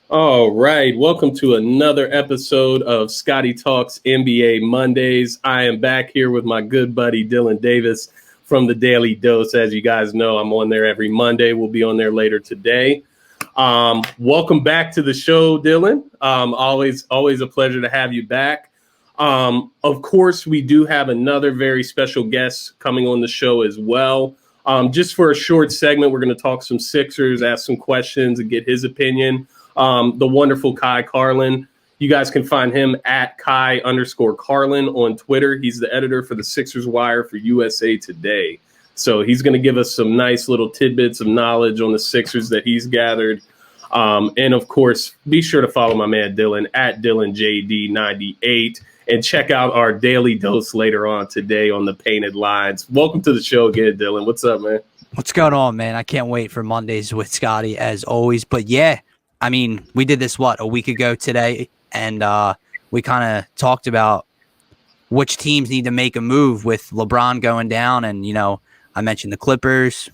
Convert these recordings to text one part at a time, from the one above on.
All right. Welcome to another episode of Scotty Talks NBA Mondays. I am back here with my good buddy Dylan Davis from the Daily Dose. As you guys know, I'm on there every Monday. We'll be on there later today. Welcome back to the show, Dylan. Always a pleasure to have you back. Of course, we do have another very special guest coming on the show as well. Just for a short segment, we're going to talk some Sixers, ask some questions, and get his opinion. The wonderful Ky Carlin. You guys can find him at Ky_Carlin on Twitter. He's the editor for the Sixers Wire for USA Today. So he's going to give us some nice little tidbits of knowledge on the Sixers that he's gathered. And, of course, be sure to follow my man Dylan at DylanJD98 and check out our daily dose later on today on the Painted Lines. Welcome to the show again, Dylan. What's up, man? What's going on, man? I can't wait for Mondays with Scotty, as always. But, yeah. I mean, we did this, a week ago today, and we kind of talked about which teams need to make a move with LeBron going down. And, I mentioned the Clippers,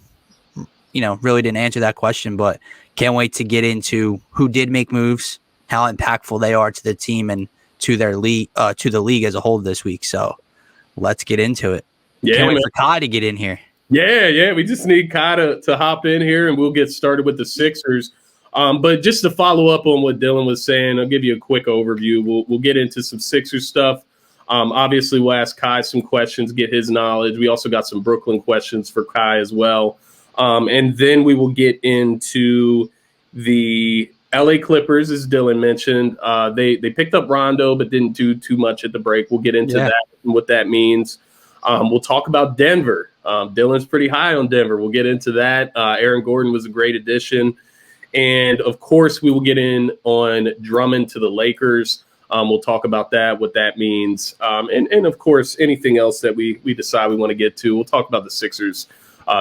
really didn't answer that question, but can't wait to get into who did make moves, how impactful they are to the team and to their league, to the league as a whole this week. So let's get into it. Yeah, can't wait for Ky to get in here. Yeah. We just need Ky to hop in here, and we'll get started with the Sixers. But just to follow up on what Dylan was saying, I'll give you a quick overview. We'll get into some Sixers stuff. Obviously, we'll ask Ky some questions, get his knowledge. We also got some Brooklyn questions for Ky as well. And then we will get into the LA Clippers, as Dylan mentioned. They picked up Rondo, but didn't do too much at the break. We'll get into that and what that means. We'll talk about Denver. Dylan's pretty high on Denver. We'll get into that. Aaron Gordon was a great addition. And, of course, we will get in on Drummond to the Lakers. We'll talk about that, what that means. And of course, anything else that we decide we want to get to. We'll talk about the Sixers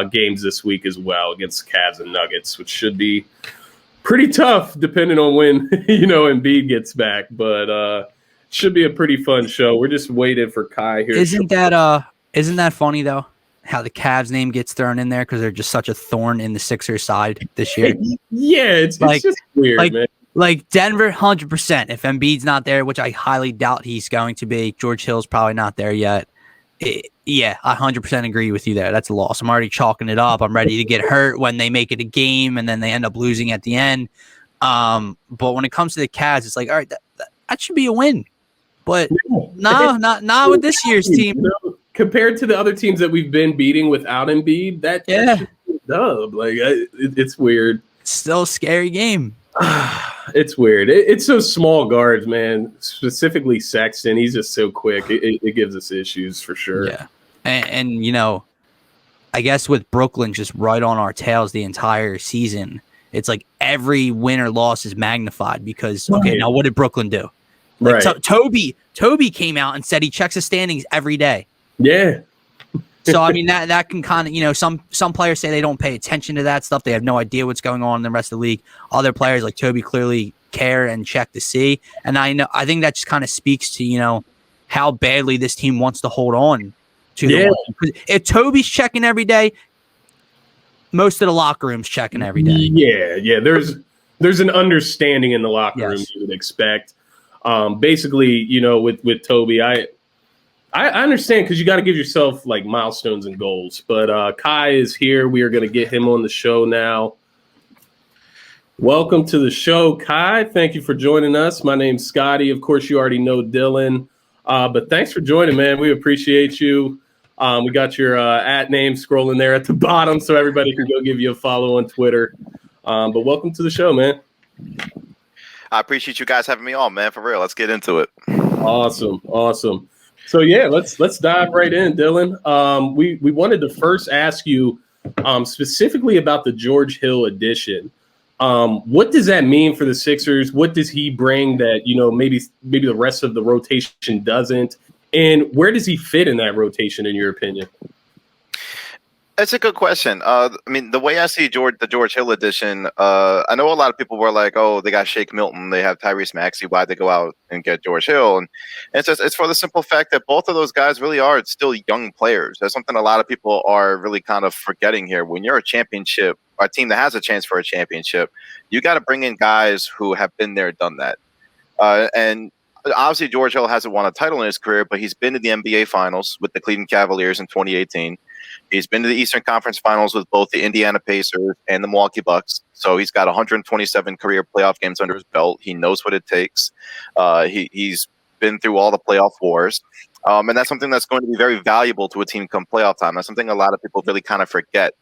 games this week as well against the Cavs and Nuggets, which should be pretty tough depending on when, Embiid gets back. But should be a pretty fun show. We're just waiting for Ky here. Isn't that funny, though? How the Cavs name gets thrown in there because they're just such a thorn in the Sixers side this year. Yeah, it's just weird, man. Like Denver, 100%. If Embiid's not there, which I highly doubt he's going to be, George Hill's probably not there yet. I 100% agree with you there. That's a loss. I'm already chalking it up. I'm ready to get hurt when they make it a game and then they end up losing at the end. But when it comes to the Cavs, it's like, all right, that should be a win. But no, not with this year's team. Compared to the other teams that we've been beating without Embiid, that should be a dub. Like it's weird. It's still a scary game. It's weird. It's those small guards, man. Specifically Sexton. He's just so quick. It gives us issues for sure. Yeah, and I guess with Brooklyn just right on our tails the entire season, it's like every win or loss is magnified because now what did Brooklyn do? Like, right. Toby came out and said he checks the standings every day. Yeah. So I mean that can kind of some players say they don't pay attention to that stuff. They have no idea what's going on in the rest of the league. Other players like Toby clearly care and check to see. And I think that just kind of speaks to how badly this team wants to hold on to the win. If Toby's checking every day, most of the locker room's checking every day. Yeah. There's an understanding in the locker room you would expect. Basically, with Toby, I understand because you got to give yourself like milestones and goals. But Ky is here. We are going to get him on the show now. Welcome to the show, Ky. Thank you for joining us. My name's Scotty. Of course, you already know Dylan. But thanks for joining, man. We appreciate you. We got your @ name scrolling there at the bottom so everybody can go give you a follow on Twitter. But welcome to the show, man. I appreciate you guys having me on, man. For real. Let's get into it. Awesome. So let's dive right in, Dylan. We wanted to first ask you specifically about the George Hill addition. What does that mean for the Sixers? What does he bring that maybe the rest of the rotation doesn't? And where does he fit in that rotation, in your opinion? That's a good question. I mean, the way I see the George Hill edition, I know a lot of people were like, "Oh, they got Shake Milton, they have Tyrese Maxey. Why'd they go out and get George Hill?" And it's for the simple fact that both of those guys really are still young players. That's something a lot of people are really kind of forgetting here. When you're a championship a team that has a chance for a championship, you got to bring in guys who have been there, done that. And obviously, George Hill hasn't won a title in his career, but he's been to the NBA Finals with the Cleveland Cavaliers in 2018. He's been to the Eastern Conference Finals with both the Indiana Pacers and the Milwaukee Bucks. So he's got 127 career playoff games under his belt. He knows what it takes. He's been through all the playoff wars. And that's something that's going to be very valuable to a team come playoff time. That's something a lot of people really kind of forget.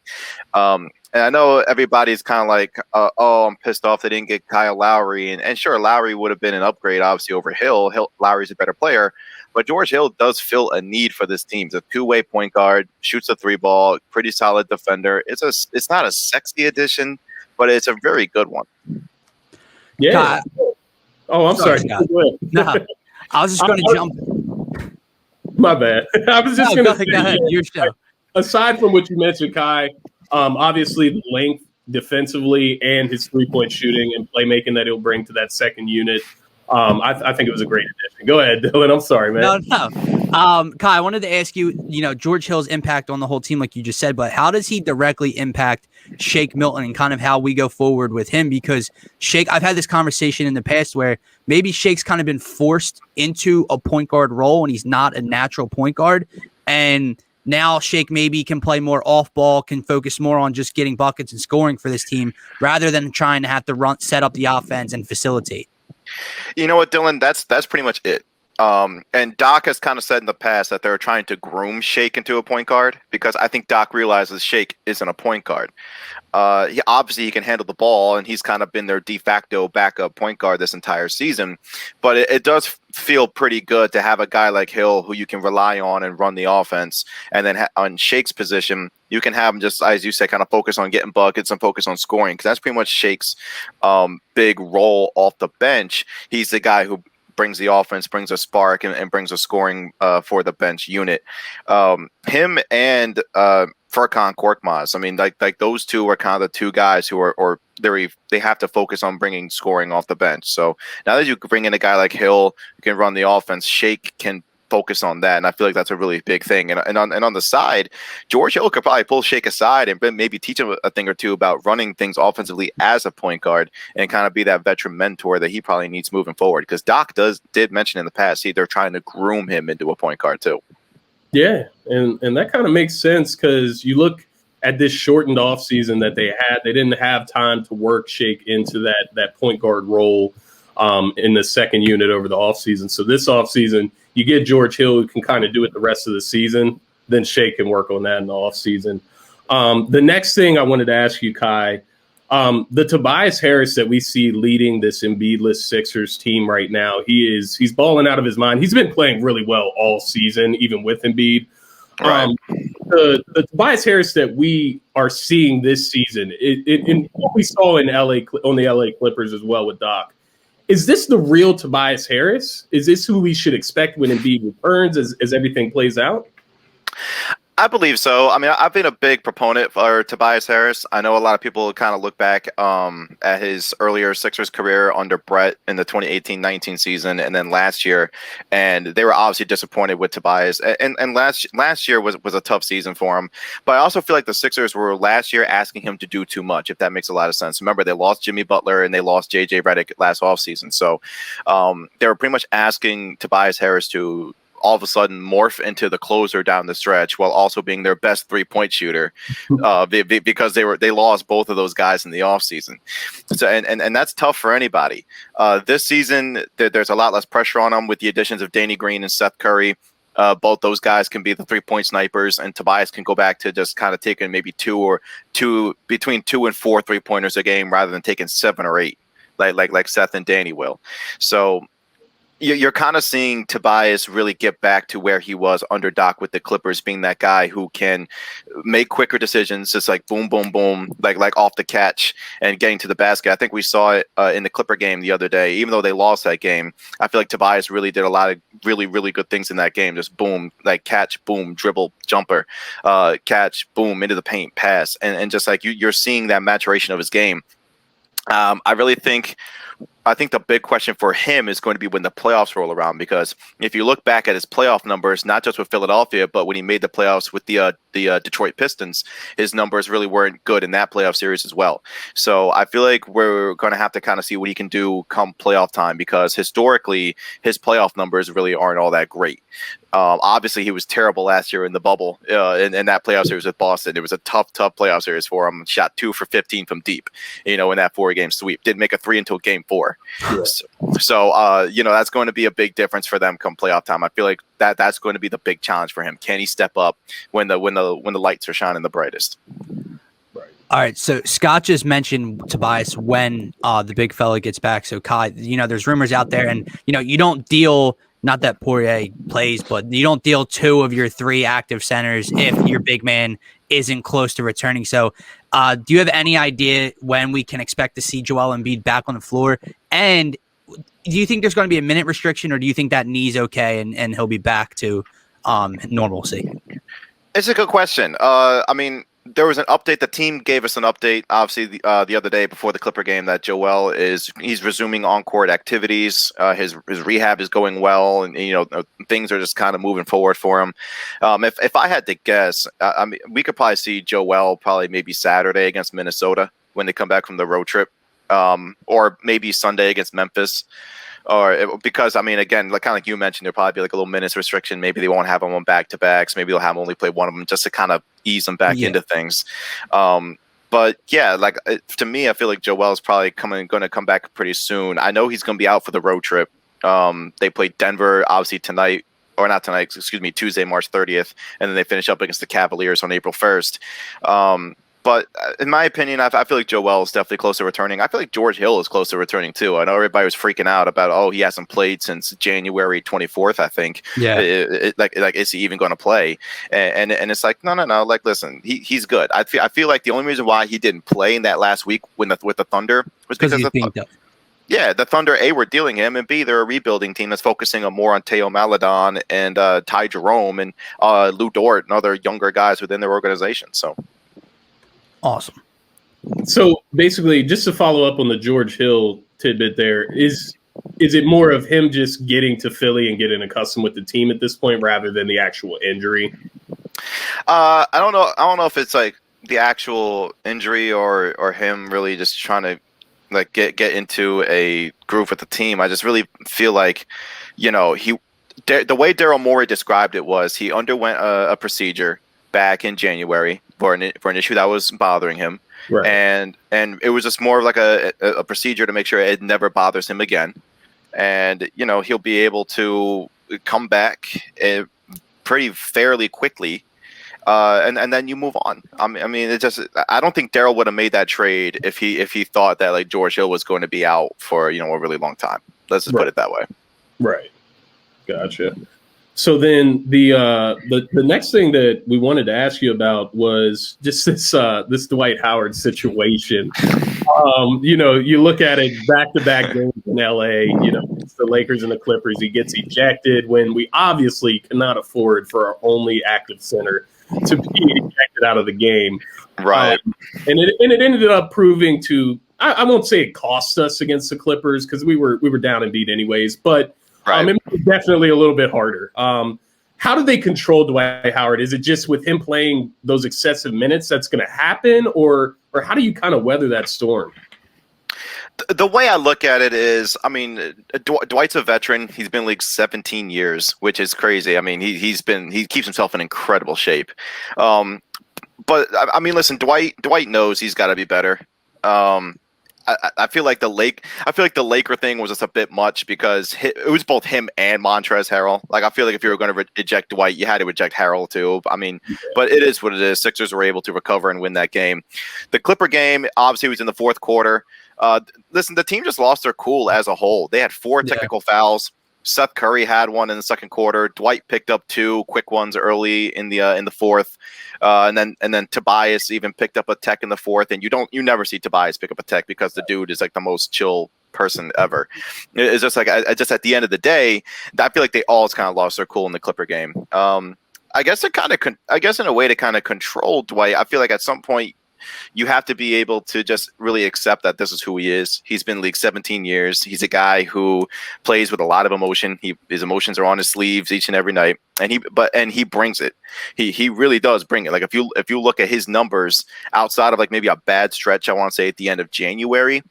And I know everybody's kind of like, oh, I'm pissed off they didn't get Kyle Lowry. And sure, Lowry would have been an upgrade, obviously, over Hill. Lowry's a better player. But George Hill does fill a need for this team. He's a two-way point guard, shoots a three ball, pretty solid defender. It's not a sexy addition, but it's a very good one. Yeah. Oh, I'm sorry. No, I was just going to jump. My bad. I was just going to say, go ahead. Your show. Aside from what you mentioned, Ky, obviously the length defensively and his three-point shooting and playmaking that he'll bring to that second unit. I think it was a great addition. Go ahead, Dylan. I'm sorry, man. No. Ky, I wanted to ask you, George Hill's impact on the whole team, like you just said, but how does he directly impact Shake Milton and kind of how we go forward with him? Because Shake, I've had this conversation in the past where maybe Shake's kind of been forced into a point guard role and he's not a natural point guard. And now Shake maybe can play more off ball, can focus more on just getting buckets and scoring for this team rather than trying to have to set up the offense and facilitate. You know what, Dylan? That's pretty much it. And Doc has kind of said in the past that they're trying to groom Shake into a point guard because I think Doc realizes Shake isn't a point guard. He can handle the ball, and he's kind of been their de facto backup point guard this entire season. But it does feel pretty good to have a guy like Hill who you can rely on and run the offense. And then on Shake's position, you can have him just, as you say, kind of focus on getting buckets and focus on scoring because that's pretty much Shake's big role off the bench. He's the guy who brings the offense, brings a spark, and brings a scoring for the bench unit. Him and Furkan Korkmaz. I mean, like those two are kind of the two guys who are they have to focus on bringing scoring off the bench. So now that you bring in a guy like Hill who can run the offense, Shake can focus on that, and I feel like that's a really big thing. And on the side, George Hill could probably pull Shake aside and maybe teach him a thing or two about running things offensively as a point guard and kind of be that veteran mentor that he probably needs moving forward. Because Doc did mention in the past, they're trying to groom him into a point guard too. Yeah, and that kind of makes sense because you look at this shortened offseason that they had. They didn't have time to work Shake into that point guard role in the second unit over the offseason. So this offseason, you get George Hill who can kind of do it the rest of the season. Then Shake can work on that in the offseason. The next thing I wanted to ask you, Ky, the Tobias Harris that we see leading this Embiid-less Sixers team right now, he's balling out of his mind. He's been playing really well all season, even with Embiid. Right. The Tobias Harris that we are seeing this season, in what we saw in LA on the LA Clippers as well with Doc, is this the real Tobias Harris? Is this who we should expect when Embiid returns as everything plays out? I believe so. I mean, I've been a big proponent for Tobias Harris. I know a lot of people kind of look back at his earlier Sixers career under Brett in the 2018-19 season and then last year, and they were obviously disappointed with Tobias. And last year was a tough season for him. But I also feel like the Sixers were last year asking him to do too much, if that makes a lot of sense. Remember, they lost Jimmy Butler and they lost J.J. Redick last offseason. So they were pretty much asking Tobias Harris to all of a sudden morph into the closer down the stretch while also being their best three-point shooter because they lost both of those guys in the offseason. So and that's tough for anybody. This season, there's a lot less pressure on them with the additions of Danny Green and Seth Curry. Both those guys can be the three-point snipers, and Tobias can go back to just kind of taking maybe between 2 and 4 3-pointers a game rather than taking 7 or 8 like Seth and Danny will. So you're kind of seeing Tobias really get back to where he was under Doc with the Clippers, being that guy who can make quicker decisions, just like boom, boom, boom, like off the catch and getting to the basket. I think we saw it in the Clipper game the other day. Even though they lost that game, I feel like Tobias really did a lot of really, really good things in that game. Just boom, like catch, boom, dribble, jumper, catch, boom, into the paint, pass. And just like you're seeing that maturation of his game. I think the big question for him is going to be when the playoffs roll around, because if you look back at his playoff numbers, not just with Philadelphia, but when he made the playoffs with the the Detroit Pistons, his numbers really weren't good in that playoff series as well. So I feel like we're going to have to kind of see what he can do come playoff time, because historically his playoff numbers really aren't all that great. Obviously, he was terrible last year in the bubble in that playoff series with Boston. It was a tough playoff series for him. Shot 2 for 15 from deep, in that 4-game sweep. Didn't make a 3 until game 4. Yeah. So that's going to be a big difference for them come playoff time. I feel like that's going to be the big challenge for him. Can he step up when the lights are shining the brightest? All right, so Scott just mentioned Tobias when the big fella gets back. So Ky, there's rumors out there, and you don't deal. Not that Poirier plays, but you don't deal 2 of your 3 active centers if your big man isn't close to returning. So do you have any idea when we can expect to see Joel Embiid back on the floor? And do you think there's going to be a minute restriction, or do you think that knee's okay and he'll be back to normalcy? It's a good question. There was an update. The team gave us an update, obviously, the other day before the Clipper game, that Joel he's resuming on-court activities. His rehab is going well, and things are just kind of moving forward for him. If I had to guess, we could probably see Joel probably maybe Saturday against Minnesota when they come back from the road trip, or maybe Sunday against Memphis. Or because again, kind of like you mentioned, there'll probably be like a little minutes restriction. Maybe they won't have them on back-to-backs. Maybe they'll have them only play one of them just to kind of ease them back into things. But yeah, to me, I feel like Joel's probably going to come back pretty soon. I know he's going to be out for the road trip. They play Denver obviously tonight, or not tonight, excuse me, Tuesday, March 30th, and then they finish up against the Cavaliers on April 1st. But in my opinion, I feel like Joel is definitely close to returning. I feel like George Hill is close to returning too. I know everybody was freaking out about, he hasn't played since January 24th, I think. Yeah. Is he even going to play? And it's like, no. Like, listen, he's good. I feel like the only reason why he didn't play in that last week with the Thunder was because the Thunder, were dealing him, and B, they're a rebuilding team that's focusing more on Teo Maledon and Ty Jerome and Lou Dort and other younger guys within their organization. So. Awesome. So basically, just to follow up on the George Hill tidbit, there is it more of him just getting to Philly and getting accustomed with the team at this point rather than the actual injury? I don't know. I don't know if it's like the actual injury or him really just trying to get into a groove with the team. I just really feel like, the way Daryl Morey described it was he underwent a procedure back in January for an issue that was bothering him. Right. And it was just more of like a procedure to make sure it never bothers him again. And, he'll be able to come back pretty fairly quickly. And then you move on. I don't think Daryl would have made that trade if he thought that like George Hill was going to be out for, a really long time. Let's just put it that way. Right. Gotcha. So then the next thing that we wanted to ask you about was just this Dwight Howard situation. You look at it back-to-back games in LA, it's the Lakers and the Clippers. He gets ejected when we obviously cannot afford for our only active center to be ejected out of the game. Right. And it ended up proving to, I won't say it cost us against the Clippers because we were down and beat anyways, but it was definitely a little bit harder. How do they control Dwight Howard? Is it just with him playing those excessive minutes that's going to happen, or how do you kind of weather that storm? The way I look at it is, Dwight's a veteran. He's been in the league 17 years, which is crazy. He keeps himself in incredible shape. But listen, Dwight knows he's got to be better. I feel like the Laker thing was just a bit much because it was both him and Montrezl Harrell. Like, I feel like if you were going to eject Dwight, you had to eject Harrell too. But it is what it is. Sixers were able to recover and win that game. The Clipper game obviously was in the fourth quarter. Listen, the team just lost their cool as a whole. They had 4 technical fouls. Seth Curry had one in the second quarter. Dwight picked up 2 quick ones early in the fourth, and then Tobias even picked up a tech in the fourth. And you never see Tobias pick up a tech because the dude is like the most chill person ever. It's just like just at the end of the day, I feel like they all kind of lost their cool in the Clipper game. I guess in a way to kind of control Dwight. I feel like at some point you have to be able to just really accept that this is who he is. He's been in the league 17 years. He's a guy who plays with a lot of emotion. His emotions are on his sleeves each and every night, and he brings it. He really does bring it. Like if you look at his numbers outside of like maybe a bad stretch, I want to say at the end of January,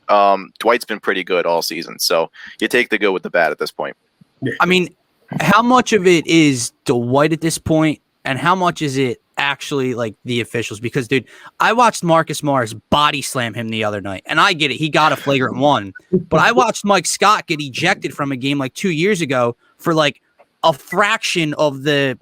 Dwight's been pretty good all season. So you take the good with the bad at this point. I mean, how much of it is Dwight at this point, and how much is it actually like the officials? Because, dude, I watched Marcus Morris body slam him the other night, and I get it. He got a flagrant one. But I watched Mike Scott get ejected from a game like 2 years ago for like a fraction of the,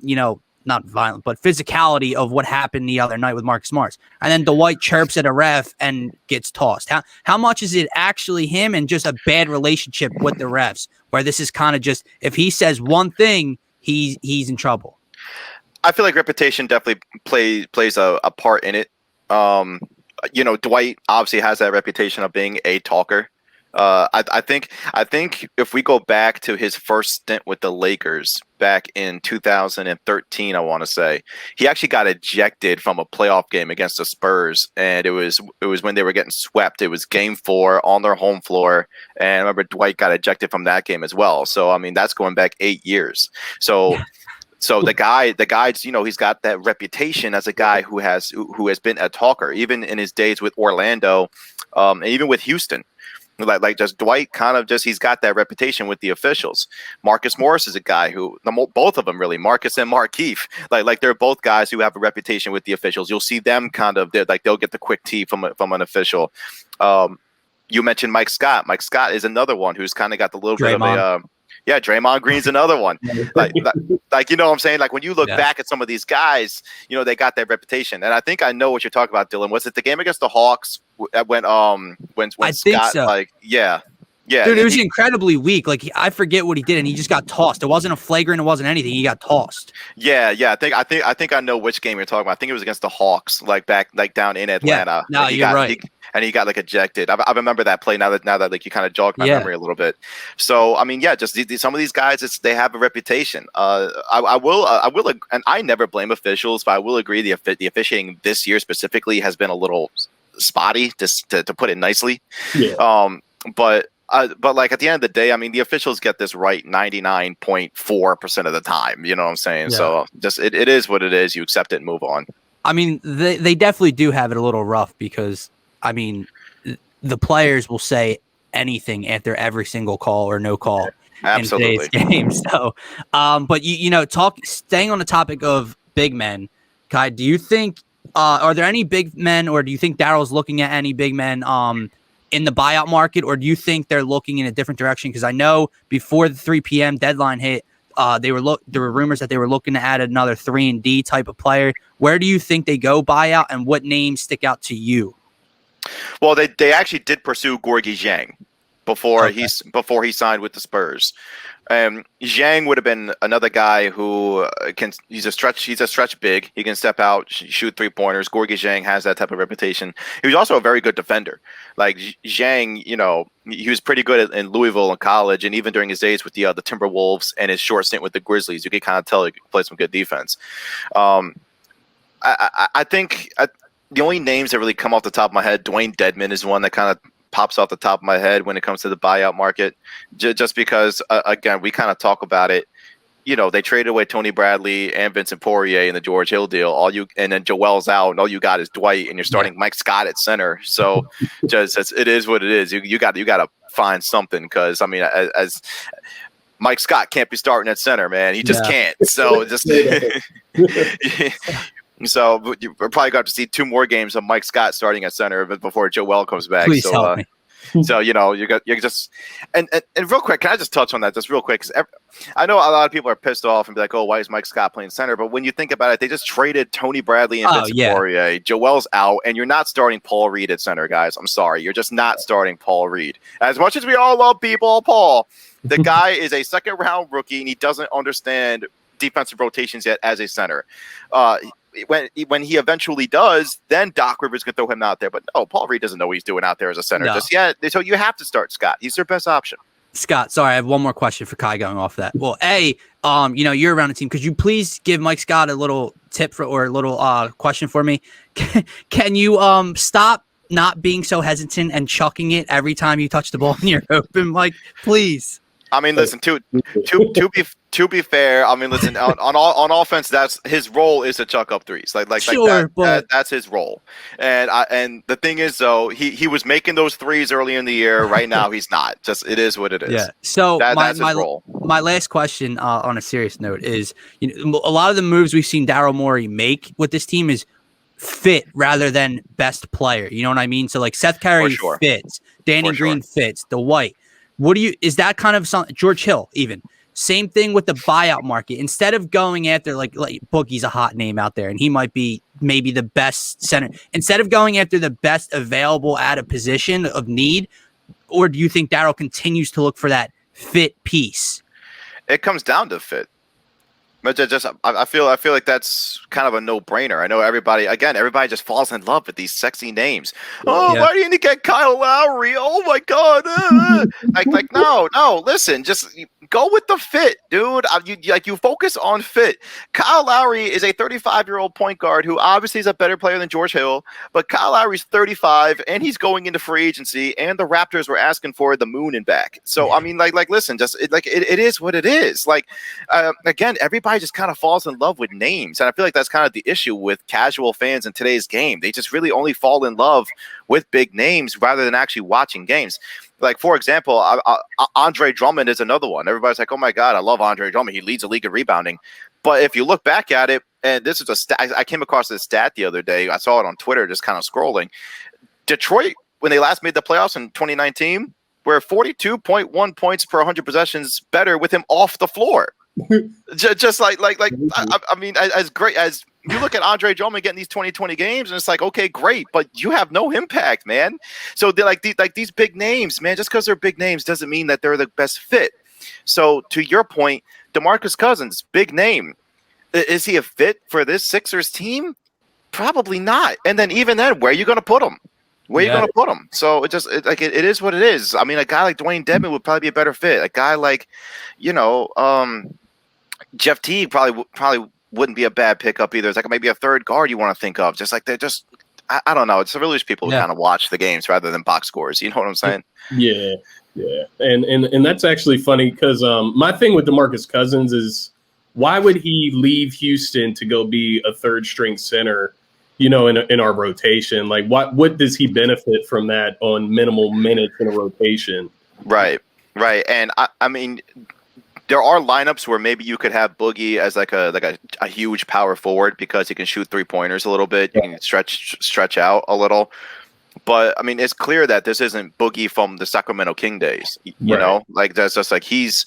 not violent, but physicality of what happened the other night with Marcus Morris. And then Dwight chirps at a ref and gets tossed. How much is it actually him and just a bad relationship with the refs, where this is kind of just, if he says one thing, he's in trouble? I feel like reputation definitely plays a part in it. Dwight obviously has that reputation of being a talker. I think if we go back to his first stint with the Lakers back in 2013, I want to say, he actually got ejected from a playoff game against the Spurs, and it was when they were getting swept. It was Game 4 on their home floor, and I remember Dwight got ejected from that game as well. So I mean, that's going back 8 years. So the guy, he's got that reputation as a guy who has been a talker, even in his days with Orlando, and even with Houston. Like just Dwight he's got that reputation with the officials. Marcus Morris is a guy who, both of them really, Marcus and Markieff, like they're both guys who have a reputation with the officials. You'll see them they'll get the quick tee from an official. You mentioned Mike Scott. Mike Scott is another one who's kind of got the little bit of a Draymond Green's another one. like you know what I'm saying? Like when you look back at some of these guys, they got that reputation. And I think I know what you're talking about, Dylan. Was it the game against the Hawks when I Scott think so. Yeah, dude, it was incredibly weak. Like I forget what he did, and he just got tossed. It wasn't a flagrant. It wasn't anything. He got tossed. Yeah. I think I know which game you're talking about. I think it was against the Hawks, like down in Atlanta. Yeah, no, you're right. And he got like ejected. I remember that play now that like you kind of jogged my memory a little bit. So I mean, just some of these guys, they have a reputation. I will, and I never blame officials, but I will agree the officiating this year specifically has been a little spotty, to put it nicely. Yeah. But like at the end of the day, I mean, the officials get this right 99.4% of the time. You know what I'm saying? Yeah. So just it is what it is. You accept it and move on. I mean, they definitely do have it a little rough because, I mean, the players will say anything after every single call or no call in today's game. So, but staying on the topic of big men, Ky, do you think are there any big men, or do you think Daryl's looking at any big men in the buyout market, or do you think they're looking in a different direction? Because I know before the 3 p.m. deadline hit, there were rumors that they were looking to add another 3-and-D type of player. Where do you think they go buyout, and what names stick out to you? Well, they actually did pursue Gorgui Dieng before he signed with the Spurs. Dieng would have been another guy who he's a stretch big. He can step out, shoot 3-pointers. Gorgui Dieng has that type of reputation. He was also a very good defender. Like Dieng, he was pretty good in Louisville in college, and even during his days with the Timberwolves and his short stint with the Grizzlies, you could kind of tell he could play some good defense. I think the only names that really come off the top of my head, Dwayne Dedmon is one that kind of pops off the top of my head when it comes to the buyout market, just because, again, we kind of talk about it. They traded away Tony Bradley and Vincent Poirier in the George Hill deal. And then Joel's out, and all you got is Dwight, and you're starting Mike Scott at center. So, it is what it is. You got to find something, because I mean, as Mike Scott can't be starting at center, man. He just can't. So just. So we're probably going to see 2 more games of Mike Scott starting at center before Joel comes back. Please help me. So you're just and real quick, can I just touch on that just real quick? Because I know a lot of people are pissed off and be like, "Oh, why is Mike Scott playing center?" But when you think about it, they just traded Tony Bradley and Vincent Poirier. Joel's out, and you're not starting Paul Reed at center, guys. I'm sorry, you're just not starting Paul Reed. As much as we all love Paul, the guy is a second-round rookie, and he doesn't understand defensive rotations yet as a center. When he eventually does, then Doc Rivers can throw him out there. But no, Paul Reed doesn't know what he's doing out there as a center just yet. So you have to start Scott. He's their best option. Scott, sorry, I have one more question for Ky going off that. Well, you're around the team. Could you please give Mike Scott a little tip or a little question for me? Can you stop not being so hesitant and chucking it every time you touch the ball in your open, Mike? Please. I mean, listen, to be fair, I mean, listen, on offense, that's his role is to chuck up threes. That's his role. And the thing is, though, he was making those threes early in the year. Right now, he's not. Just it is what it is. Yeah. So that's his role. My last question on a serious note is, a lot of the moves we've seen Daryl Morey make with this team is fit rather than best player. You know what I mean? So like Seth Curry fits, Danny Green fits, Dwight. Is that kind of something? George Hill, even same thing with the buyout market. Instead of going after like Boogie's a hot name out there, and he might be maybe the best center. Instead of going after the best available at a position of need, or do you think Daryl continues to look for that fit piece? It comes down to fit. But I feel like that's kind of a no-brainer. I know everybody just falls in love with these sexy names. Oh, why do you need to get Kyle Lowry? Oh my God! No. Listen, just go with the fit, dude. You focus on fit. Kyle Lowry is a 35-year-old point guard who obviously is a better player than George Hill. But Kyle Lowry's 35, and he's going into free agency, and the Raptors were asking for the moon and back. So I mean, listen, it is what it is. Again, everybody just kind of falls in love with names, and I feel like that's kind of the issue with casual fans in today's game. They just really only fall in love with big names rather than actually watching games. Like, for example, Andre Drummond is another one. Everybody's like, oh my God, I love Andre Drummond. He leads the league in rebounding. But if you look back at it, and this is a stat, I came across this stat the other day. I saw it on Twitter, just kind of scrolling. Detroit, when they last made the playoffs in 2019, were 42.1 points per 100 possessions better with him off the floor. I mean, as great as you look at Andre Drummond getting these 2020 games, and it's like, okay, great, but you have no impact, man. So they're these big names, man. Just because they're big names doesn't mean that they're the best fit. So to your point, DeMarcus Cousins, big name. Is he a fit for this Sixers team? Probably not. And then even then, where are you going to put him? Where are you going to put him? So it is what it is. I mean, a guy like Dwayne Dedmon would probably be a better fit. A guy like, Jeff Teague probably wouldn't be a bad pickup either. It's like maybe a third guard you want to think of. Just like they're just, I don't know. It's really just people who kind of watch the games rather than box scores. You know what I'm saying? Yeah. And that's actually funny because my thing with DeMarcus Cousins is, why would he leave Houston to go be a third string center, in our rotation? Like, what does he benefit from that on minimal minutes in a rotation? Right. And I mean, there are lineups where maybe you could have Boogie as like a huge power forward because he can shoot 3-pointers a little bit. You can stretch out a little. But I mean, it's clear that this isn't Boogie from the Sacramento King days. You know, like that's just like he's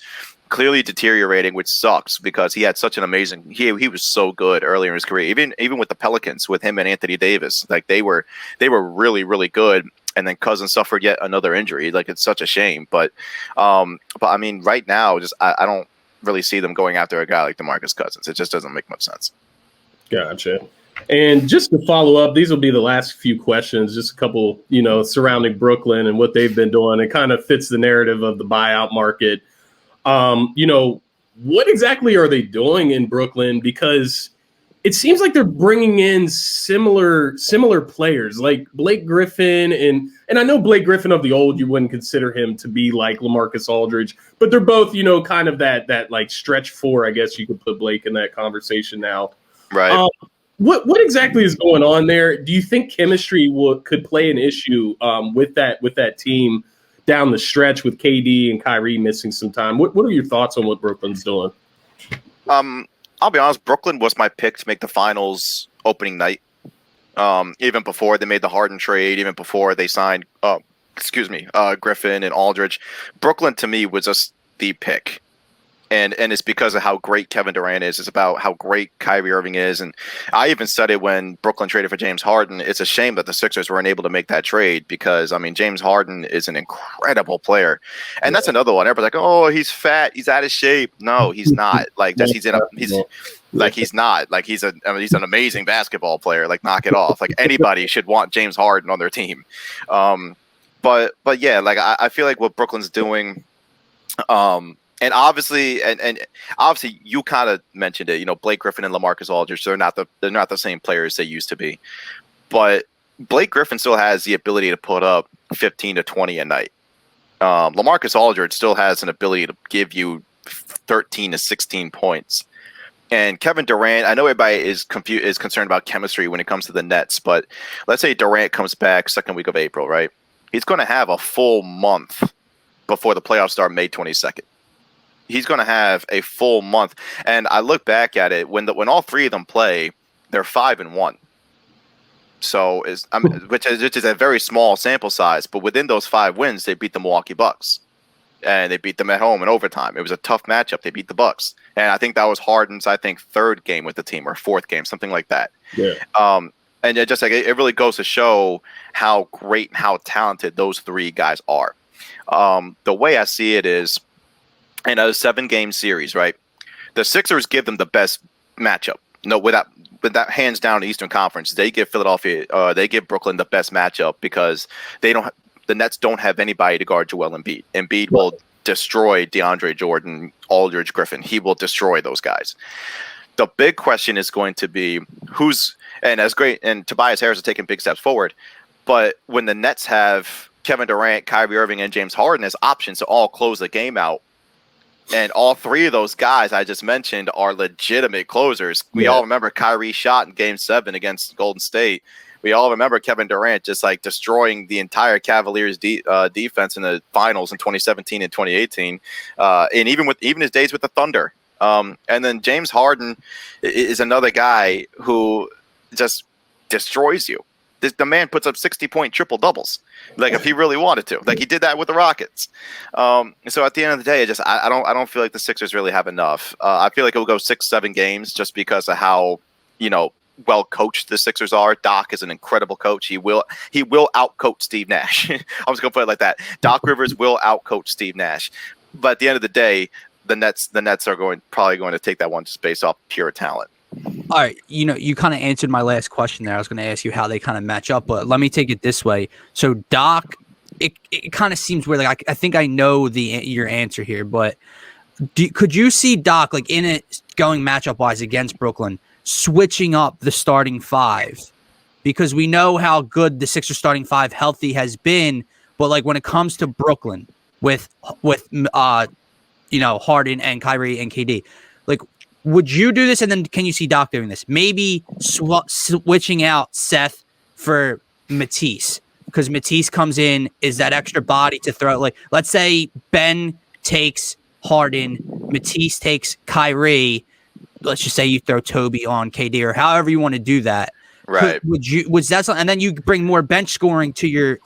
clearly deteriorating, which sucks because he had such an amazing. He was so good earlier in his career, even with the Pelicans, with him and Anthony Davis. Like they were really, really good. And then Cousins suffered yet another injury. Like, it's such a shame. But I mean, right now, just I don't really see them going after a guy like DeMarcus Cousins. It just doesn't make much sense. Gotcha. And just to follow up, these will be the last few questions, just a couple, surrounding Brooklyn and what they've been doing. It kind of fits the narrative of the buyout market. What exactly are they doing in Brooklyn? Because it seems like they're bringing in similar players like Blake Griffin. And I know Blake Griffin of the old, you wouldn't consider him to be like LaMarcus Aldridge, but they're both, kind of that like stretch four. I guess you could put Blake in that conversation now. Right. What exactly is going on there? Do you think chemistry could play an issue with that team down the stretch with KD and Kyrie missing some time? What are your thoughts on what Brooklyn's doing? I'll be honest, Brooklyn was my pick to make the finals opening night. Even before they made the Harden trade, even before they signed Griffin and Aldridge. Brooklyn to me was just the pick. And it's because of how great Kevin Durant is. It's about how great Kyrie Irving is. And I even said it when Brooklyn traded for James Harden. It's a shame that the Sixers weren't able to make that trade because, I mean, James Harden is an incredible player. And that's another one. Everybody's like, oh, he's fat. He's out of shape. No, he's not. Like, he's not. Like, he's an amazing basketball player. Like, knock it off. Like, anybody should want James Harden on their team. But yeah, like, I feel like what Brooklyn's doing And obviously, and obviously, you kind of mentioned it. You know, Blake Griffin and LaMarcus Aldridge, they're not the same players they used to be. But Blake Griffin still has the ability to put up 15 to 20 a night. LaMarcus Aldridge still has an ability to give you 13 to 16 points. And Kevin Durant, I know everybody is concerned about chemistry when it comes to the Nets, but let's say Durant comes back second week of April, right? He's going to have a full month before the playoffs start May 22nd. He's going to have a full month. And I look back at it, when all three of them play, they're 5-1. So which is a very small sample size, but within those 5 wins, they beat the Milwaukee Bucks, and they beat them at home in overtime. It was a tough matchup. They beat the Bucks, and I think that was Harden's third game with the team, or fourth game, something like that. Yeah. And it just it really goes to show how great and how talented those three guys are. The way I see it is, in a 7-game series, right? The Sixers give them the best matchup. No, without hands down Eastern Conference, they give they give Brooklyn the best matchup because the Nets don't have anybody to guard Joel Embiid. Embiid will destroy DeAndre Jordan, Aldridge, Griffin. He will destroy those guys. The big question is going to be and Tobias Harris is taking big steps forward, but when the Nets have Kevin Durant, Kyrie Irving, and James Harden as options to all close the game out, and all three of those guys I just mentioned are legitimate closers. We all remember Kyrie's shot in Game 7 against Golden State. We all remember Kevin Durant just destroying the entire Cavaliers defense in the finals in 2017 and 2018, and even his days with the Thunder. And then James Harden is another guy who just destroys you. The man puts up 60-point triple doubles, if he really wanted to. He did that with the Rockets. So at the end of the day, I don't feel like the Sixers really have enough. I feel like it will go 6-7 games just because of how well coached the Sixers are. Doc is an incredible coach. He will outcoach Steve Nash. I'm just gonna put it like that. Doc Rivers will outcoach Steve Nash. But at the end of the day, the Nets are probably going to take that one just based off pure talent. All right, you kind of answered my last question there. I was going to ask you how they kind of match up, but let me take it this way. So Doc, it kind of seems weird. I think I know your answer here, but could you see Doc in it going matchup wise against Brooklyn, switching up the starting 5? Because we know how good the Sixers starting 5 healthy has been, but when it comes to Brooklyn with Harden and Kyrie and KD, would you do this, and then can you see Doc doing this? Maybe switching out Seth for Matisse, because Matisse comes in, is that extra body to throw. Let's say Ben takes Harden, Matisse takes Kyrie. Let's just say you throw Toby on KD, or however you want to do that. Right? Was that something? And then you bring more bench scoring to your,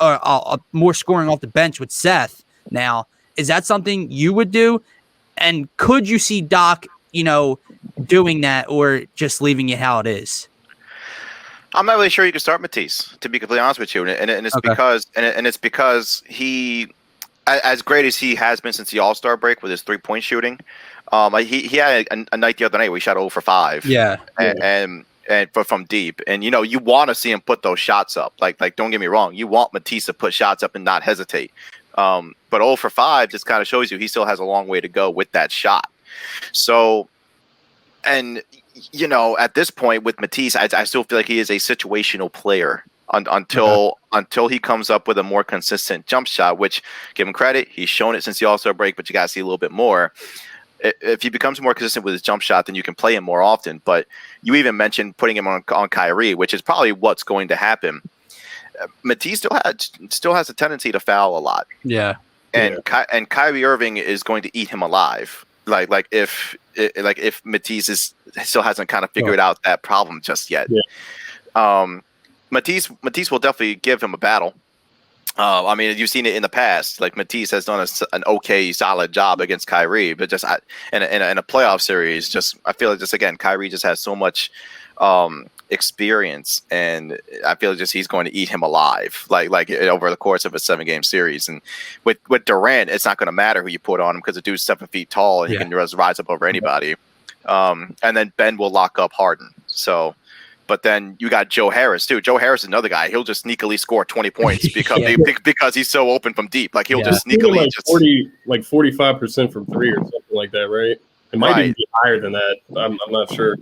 more scoring off the bench with Seth. Now, is that something you would do? And could you see Doc, doing that, or just leaving it how it is? I'm not really sure you can start Matisse, to be completely honest with you, and it's okay. It's because he, as great as he has been since the All-Star break with his 3-point shooting, he had a night the other night where he shot 0 for 5. Yeah, and from deep, and you want to see him put those shots up. Don't get me wrong, you want Matisse to put shots up and not hesitate. But 0 for 5 just kind of shows you he still has a long way to go with that shot. So, and at this point with Matisse, I still feel like he is a situational player until he comes up with a more consistent jump shot, which, give him credit, he's shown it since the All-Star break, but you got to see a little bit more. If he becomes more consistent with his jump shot, then you can play him more often. But you even mentioned putting him on Kyrie, which is probably what's going to happen. Matisse still has a tendency to foul a lot. Yeah. And Kyrie Irving is going to eat him alive. If Matisse still hasn't kind of figured out that problem just yet. Yeah. Matisse will definitely give him a battle. You've seen it in the past. Matisse has done an okay, solid job against Kyrie, but just in a playoff series, I feel like again, Kyrie just has so much experience, and I feel like he's going to eat him alive, over the course of a 7-game series. And with Durant, it's not going to matter who you put on him because the dude's 7 feet tall and he can rise up over anybody. And then Ben will lock up Harden. So But then you got Joe Harris too. Joe Harris is another guy. He'll just sneakily score 20 points because he's so open from deep. Like he'll just sneakily like 45% from three or something like that, right? It might even be higher than that. I'm not sure.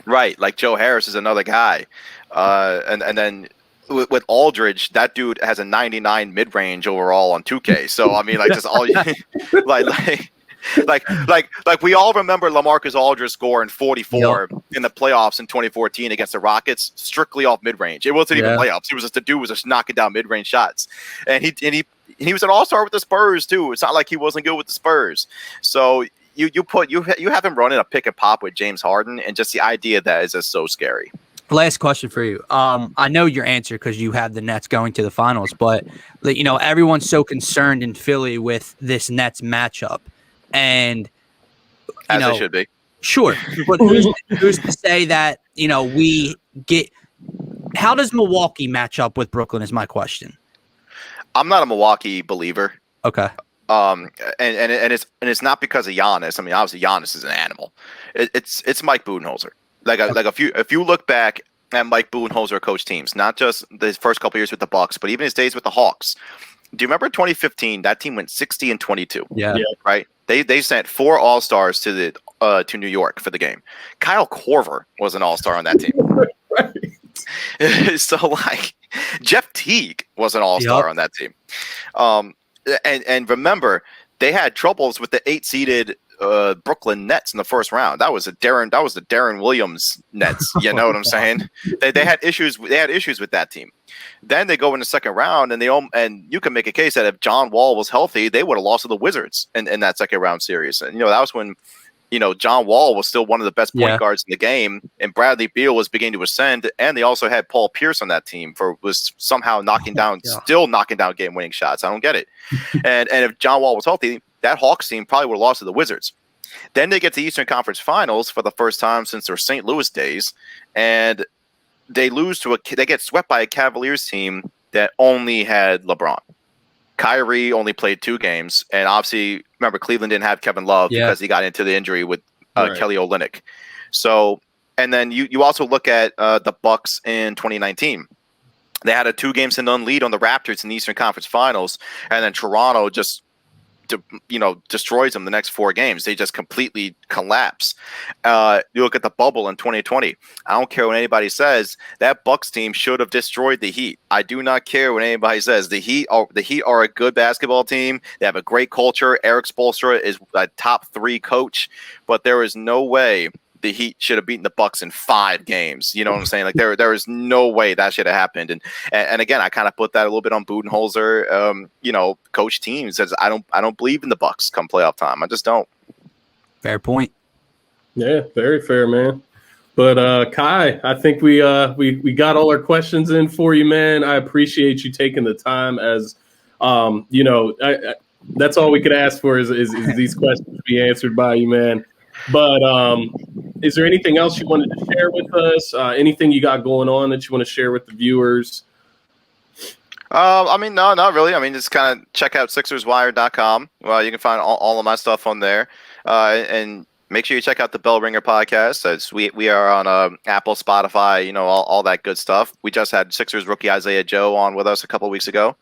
Right, like Joe Harris is another guy, and then with Aldridge, that dude has a 99 mid range overall on 2K. So I mean, like just all like we all remember LaMarcus Aldridge scoring 44 in the playoffs in 2014 against the Rockets, strictly off mid range. It wasn't even playoffs. It was just the dude was just knocking down mid range shots, and he was an all-star with the Spurs too. It's not like he wasn't good with the Spurs. So you have him running a pick and pop with James Harden, and just the idea that is just so scary. Last question for you. I know your answer because you have the Nets going to the finals, but everyone's so concerned in Philly with this Nets matchup, and as they should be. Sure, but who's to say that we get? How does Milwaukee match up with Brooklyn? Is my question. I'm not a Milwaukee believer. Okay. And it's not because of Giannis. I mean, obviously Giannis is an animal. It's Mike Budenholzer. If you look back at Mike Budenholzer coach teams, not just the first couple years with the Bucks, but even his days with the Hawks. Do you remember 2015? That team went 60-22. Yeah. Right. They sent 4 All-Stars to New York for the game. Kyle Korver was an All-Star on that team. Right. So like Jeff Teague was an All-Star on that team. And remember, they had troubles with the 8-seeded Brooklyn Nets in the first round. That was the Darren Williams Nets. You know what I'm saying? They had issues. They had issues with that team. Then they go in the second round, and you can make a case that if John Wall was healthy, they would have lost to the Wizards in that second round series. And that was when John Wall was still one of the best point guards in the game, and Bradley Beal was beginning to ascend, and they also had Paul Pierce on that team was somehow still knocking down game-winning shots. I don't get it. and if John Wall was healthy, that Hawks team probably would have lost to the Wizards. Then they get to the Eastern Conference Finals for the first time since their St. Louis days, and they get swept by a Cavaliers team that only had LeBron. Kyrie only played 2 games, and obviously, remember, Cleveland didn't have Kevin Love because he got into the injury with Kelly Olynyk. So, and then you also look at the Bucks in 2019. They had a 2-0 lead on the Raptors in the Eastern Conference Finals, and then Toronto just destroys them the next 4 games. They just completely collapse. You look at the bubble in 2020. I don't care what anybody says. That Bucks team should have destroyed the Heat. I do not care what anybody says. The Heat are a good basketball team. They have a great culture. Eric Spoelstra is a top 3 coach, but there is no way the Heat should have beaten the Bucks in 5 games. You know what I'm saying? Like there is no way that should have happened. And again, I kind of put that a little bit on Budenholzer. Coach teams as I don't believe in the Bucks come playoff time. I just don't. Fair point. Yeah, very fair, man. But Ky, I think we got all our questions in for you, man. I appreciate you taking the time. As that's all we could ask for is these questions be answered by you, man. But is there anything else you wanted to share with us? Anything you got going on that you want to share with the viewers? No, not really. I mean, just kind of check out SixersWire.com. Well, you can find all of my stuff on there. And make sure you check out the Bell Ringer podcast. As we are on Apple, Spotify, all that good stuff. We just had Sixers rookie Isaiah Joe on with us a couple of weeks ago.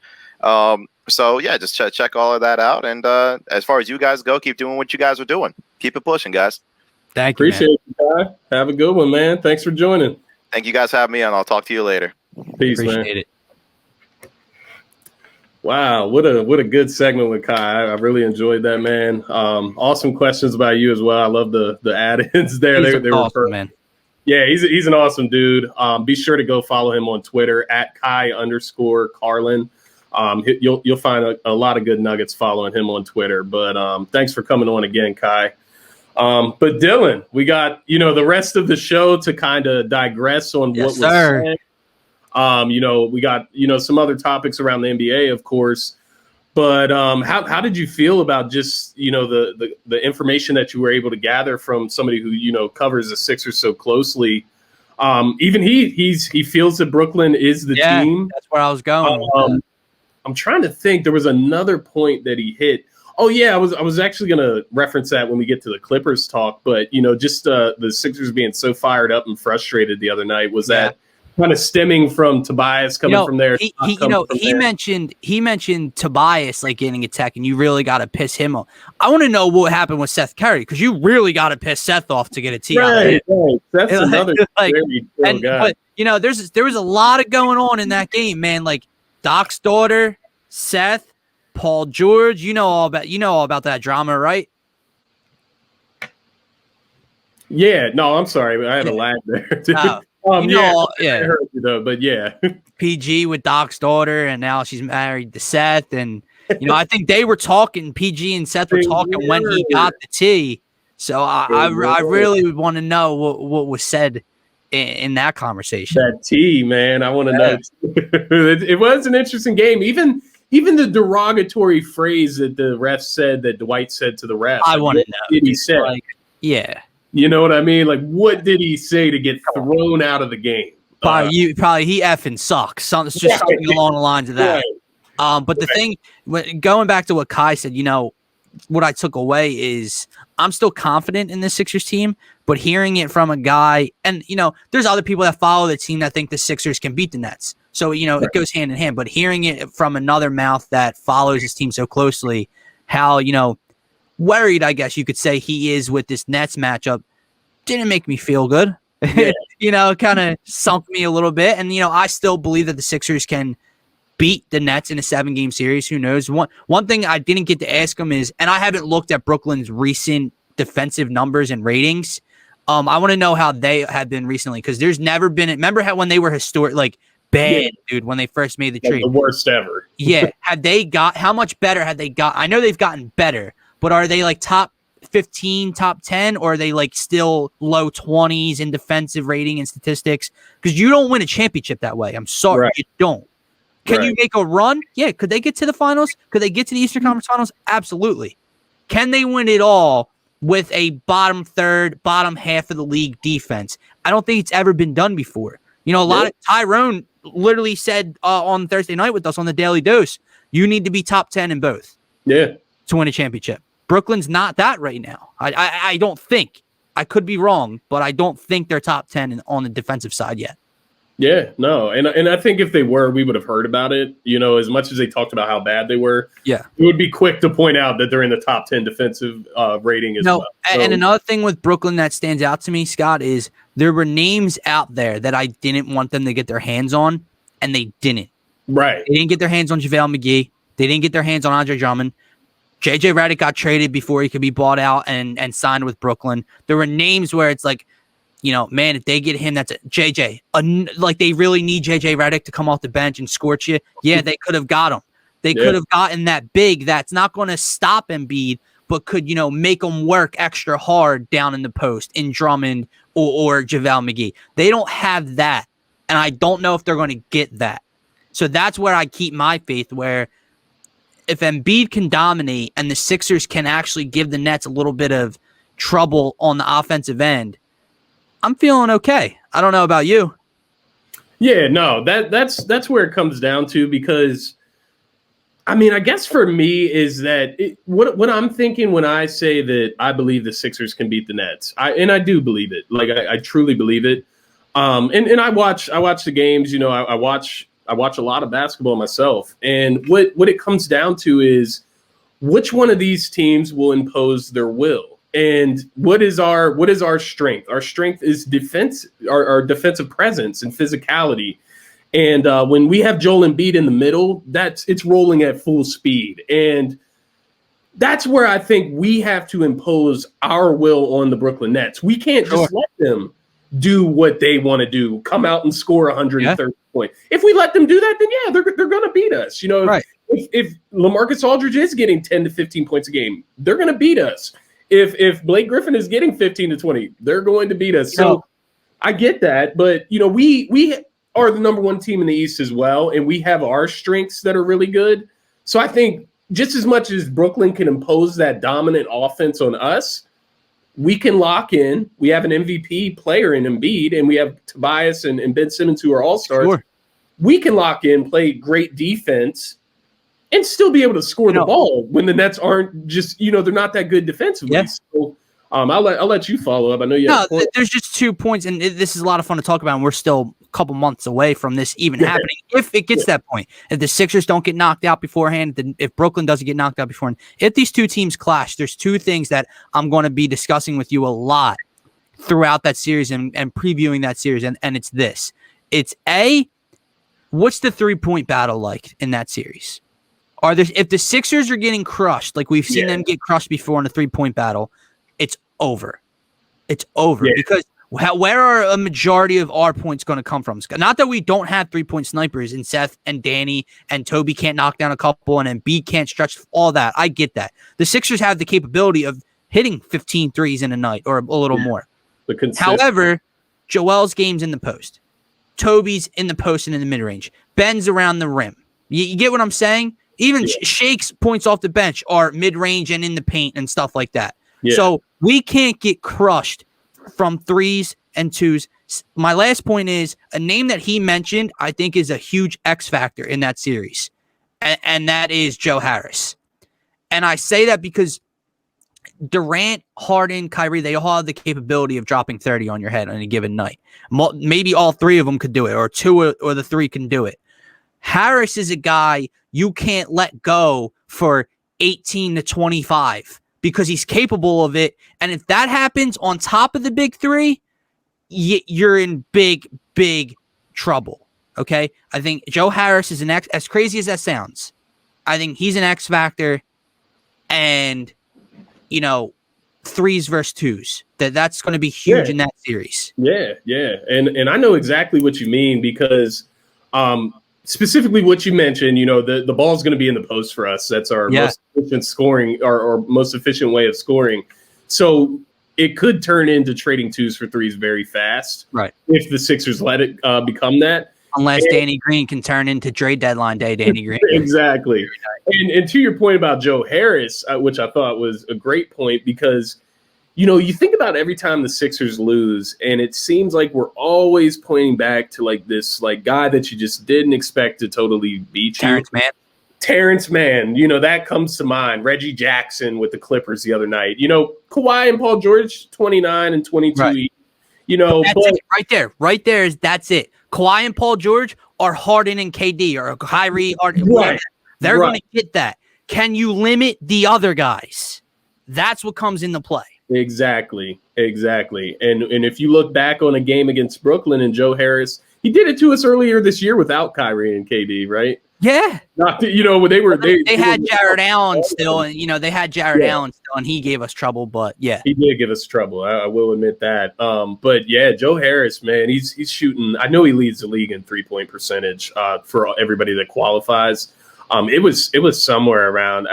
So yeah, just check all of that out. And as far as you guys go, keep doing what you guys are doing. Keep it pushing, guys. Thank you. Appreciate you, Ky. Have a good one, man. Thanks for joining. Thank you guys for having me, and I'll talk to you later. Peace, Appreciate man. it. Wow, what a good segment with Ky. I really enjoyed that, man. Awesome questions about you as well. I love the add-ins there. They were awesome, man. Yeah, he's an awesome dude. Be sure to go follow him on Twitter at Ky_Carlin. You'll find a lot of good nuggets following him on Twitter. But thanks for coming on again, Ky. But Dylan, we got the rest of the show to kind of digress on what was said. We got some other topics around the NBA, of course. But how did you feel about just the information that you were able to gather from somebody who covers the Sixers so closely? Even he feels that Brooklyn is the team. That's where I was going. I'm trying to think. There was another point that he hit. Oh yeah, I was actually going to reference that when we get to the Clippers talk, but just the Sixers being so fired up and frustrated the other night, was that kind of stemming from Tobias coming from there? He mentioned Tobias like getting a tech, and you really got to piss him off. I want to know what happened with Seth Curry, because you really got to piss Seth off to get a T. Right. That's another very chill guy. But there was a lot of going on in that game, man. Like Doc's daughter, Seth, Paul George. You know all about that drama, right? Yeah. No, I'm sorry, I had a lag there. I heard you though, but yeah. PG with Doc's daughter, and now she's married to Seth, and I think they were talking. PG and Seth were talking when he got the T. So I really would want to know what was said in that conversation. That T, man, I want to know. It was an interesting game. Even the derogatory phrase that the ref said, that Dwight said to the ref. I want to know. What did he say? Yeah. You know what I mean? Like, what did he say to get thrown out of the game? Probably he effing sucks. Something along the lines of that. Right. But the thing, going back to what Ky said, what I took away is I'm still confident in this Sixers team, but hearing it from a guy, and there's other people that follow the team that think the Sixers can beat the Nets. So it goes hand in hand. But hearing it from another mouth that follows his team so closely, how worried, I guess you could say, he is with this Nets matchup, didn't make me feel good. Yeah. Kind of sunk me a little bit. And, I still believe that the Sixers can beat the Nets in a 7-game series. Who knows? One thing I didn't get to ask him is, and I haven't looked at Brooklyn's recent defensive numbers and ratings. I want to know how they have been recently, because there's never been. Remember when they were historic, bad, dude, when they first made the trade? The worst ever. Yeah. How much better had they got? I know they've gotten better, but are they like top 15, top 10, or are they like still low 20s in defensive rating and statistics? Because you don't win a championship that way. I'm sorry, you don't. Can you make a run? Yeah. Could they get to the finals? Could they get to the Eastern Conference Finals? Absolutely. Can they win it all with a bottom third, bottom half of the league defense? I don't think it's ever been done before. A lot of Tyrone literally said on Thursday night with us on the Daily Dose, you need to be top 10 in both. Yeah. To win a championship. Brooklyn's not that right now. I don't think. I could be wrong, but I don't think they're top 10 on the defensive side yet. Yeah, no. And I think if they were, we would have heard about it. As much as they talked about how bad they were, it would be quick to point out that they're in the top 10 defensive rating as well. So, and another thing with Brooklyn that stands out to me, Scott, is there were names out there that I didn't want them to get their hands on, and they didn't. Right. They didn't get their hands on JaVale McGee. They didn't get their hands on Andre Drummond. JJ Redick got traded before he could be bought out and signed with Brooklyn. There were names where it's like, man, if they get him, that's it. JJ. Like, they really need JJ Redick to come off the bench and scorch you. Yeah, they could have got him. They could have gotten that big that's not going to stop Embiid, but could, make him work extra hard down in the post in Drummond or JaVale McGee. They don't have that, and I don't know if they're going to get that. So that's where I keep my faith, where if Embiid can dominate and the Sixers can actually give the Nets a little bit of trouble on the offensive end, I'm feeling okay. I don't know about you. Yeah, no, that's where it comes down to, because, I guess for me is that what I'm thinking when I say that I believe the Sixers can beat the Nets, I do believe it. Like, I truly believe it. And I watch the games. I watch a lot of basketball myself, and what it comes down to is which one of these teams will impose their will. And what is our strength? Our strength is defense, our defensive presence and physicality. And when we have Joel Embiid in the middle, it's rolling at full speed. And that's where I think we have to impose our will on the Brooklyn Nets. We can't just let them do what they want to do, come out and score 130 points. If we let them do that, then they're going to beat us. If LaMarcus Aldridge is getting 10 to 15 points a game, they're going to beat us. If Blake Griffin is getting 15 to 20, they're going to beat us. So I get that, but we are the number one team in the East as well, and we have our strengths that are really good. So I think just as much as Brooklyn can impose that dominant offense on us, we can lock in. We have an MVP player in Embiid, and we have Tobias and Ben Simmons, who are all-stars. Sure. We can lock in, play great defense, and still be able to score the ball when the Nets aren't just, they're not that good defensively. Yeah. So I'll let you follow up. I know you have a point. There's just 2 points, and this is a lot of fun to talk about, and we're still a couple months away from this even happening. If it gets that point, if the Sixers don't get knocked out beforehand, if Brooklyn doesn't get knocked out beforehand, if these two teams clash, there's 2 things that I'm going to be discussing with you a lot throughout that series and previewing that series, and it's this. It's A, what's the 3-point battle like in that series? If the Sixers are getting crushed, like we've seen them get crushed before in a 3-point battle, it's over. It's over because where are a majority of our points going to come from? Not that we don't have 3-point snipers and Seth and Danny and Toby can't knock down a couple and then B can't stretch all that. I get that. The Sixers have the capability of hitting 15 threes in a night or a little more. However, Joel's game's in the post. Toby's in the post and in the mid-range. Ben's around the rim. You get what I'm saying? Even Shake's points off the bench are mid-range and in the paint and stuff like that. Yeah. So we can't get crushed from 3s and 2s. My last point is a name that he mentioned, I think, is a huge X factor in that series, and that is Joe Harris. And I say that because Durant, Harden, Kyrie, they all have the capability of dropping 30 on your head on a given night. Maybe all 3 of them could do it, or 2 or the 3 can do it. Harris is a guy you can't let go for 18 to 25 because he's capable of it. And if that happens on top of the big 3, you're in big, big trouble. Okay? I think Joe Harris is as crazy as that sounds, I think he's an X factor, and 3s versus 2s. That's going to be huge in that series. Yeah. And I know exactly what you mean because specifically what you mentioned, the ball's going to be in the post for us. That's our most efficient scoring, our most efficient way of scoring. So it could turn into trading 2s for 3s very fast. Right. If the Sixers let it become that. Unless Danny Green can turn into trade deadline day Danny Green. Exactly. And to your point about Joe Harris, which I thought was a great point because, you think about every time the Sixers lose, and it seems like we're always pointing back to this guy that you just didn't expect to totally beat you. Terrence Mann, that comes to mind. Reggie Jackson with the Clippers the other night. Kawhi and Paul George, 29 and 22. Right. It. Right there that's it. Kawhi and Paul George are Harden and KD or Kyrie. Right. They're going to get that. Can you limit the other guys? That's what comes into play. Exactly. And if you look back on a game against Brooklyn and Joe Harris, he did it to us earlier this year without Kyrie and KD, right? Yeah. Not when they had Jared Allen still, and Allen still, and he gave us trouble. But yeah, he did give us trouble. I will admit that. But yeah, Joe Harris, man, he's shooting. I know he leads the league in 3-point percentage for everybody that qualifies. It was somewhere around.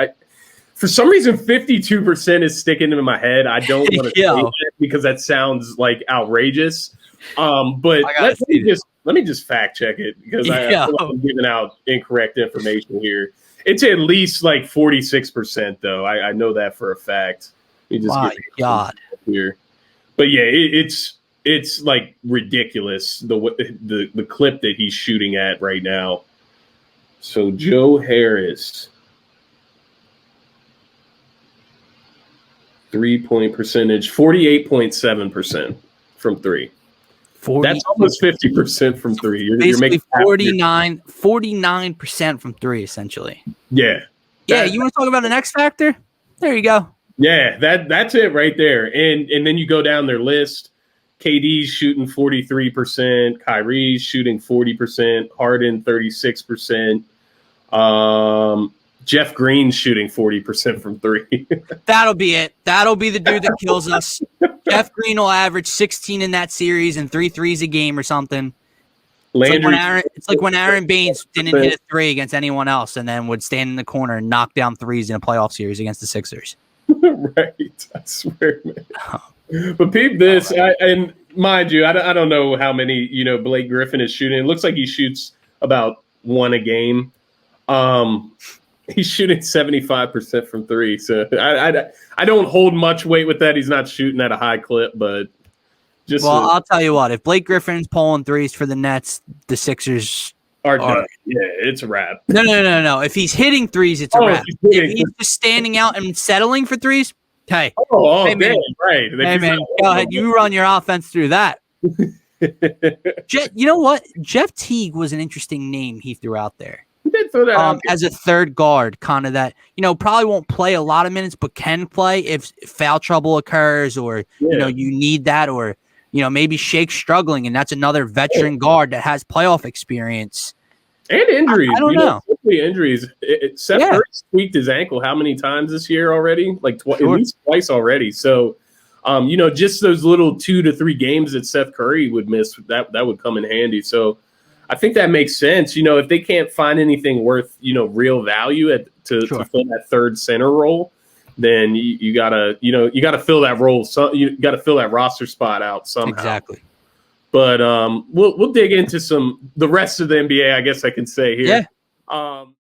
For some reason, 52% is sticking into my head. I don't want to say that because that sounds outrageous. But let me just fact check it because I feel like I'm giving out incorrect information here. It's at least 46% though. I know that for a fact. My God. Here, but yeah, it's ridiculous the clip that he's shooting at right now. So Joe Harris. 3-point percentage, 48.7% from 3. That's almost 50% from 3. You're making 49% from 3, essentially. Yeah. You want to talk about an X factor? There you go. Yeah, that's it right there. And then you go down their list. KD's shooting 43%, Kyrie's shooting 40%, Harden 36%. Jeff Green's shooting 40% from 3. That'll be it. That'll be the dude that kills us. Jeff Green will average 16 in that series and 3 threes a game or something. It's like when Aaron Baines didn't hit a 3 against anyone else and then would stand in the corner and knock down 3s in a playoff series against the Sixers. Right. I swear, man. But peep this. And mind you, I don't know how many, Blake Griffin is shooting. It looks like he shoots about 1 a game. He's shooting 75% from 3. So I don't hold much weight with that. He's not shooting at a high clip, but I'll tell you what, if Blake Griffin's pulling 3s for the Nets, the Sixers are done. Yeah, it's a wrap. No. If he's hitting threes, it's a wrap. If he's just standing out and settling for threes, hey. Oh, hey, man. Right. Hey, man, go ahead. You run your offense through that. You know what? Jeff Teague was an interesting name he threw out there. He did throw that out as a third guard, kind of that, probably won't play a lot of minutes, but can play if foul trouble occurs or, you need that, or, maybe Shake's struggling, and that's another veteran guard that has playoff experience. And injuries. I don't know. Injuries. Seth Curry tweaked his ankle how many times this year already? Like at least twice already. So, just those little 2 to 3 games that Seth Curry would miss, that would come in handy. So I think that makes sense. If they can't find anything worth, real value to fill that third center role, then you gotta fill that role. So you got to fill that roster spot out somehow. Exactly. But we'll dig into the rest of the NBA, I guess I can say here. Yeah.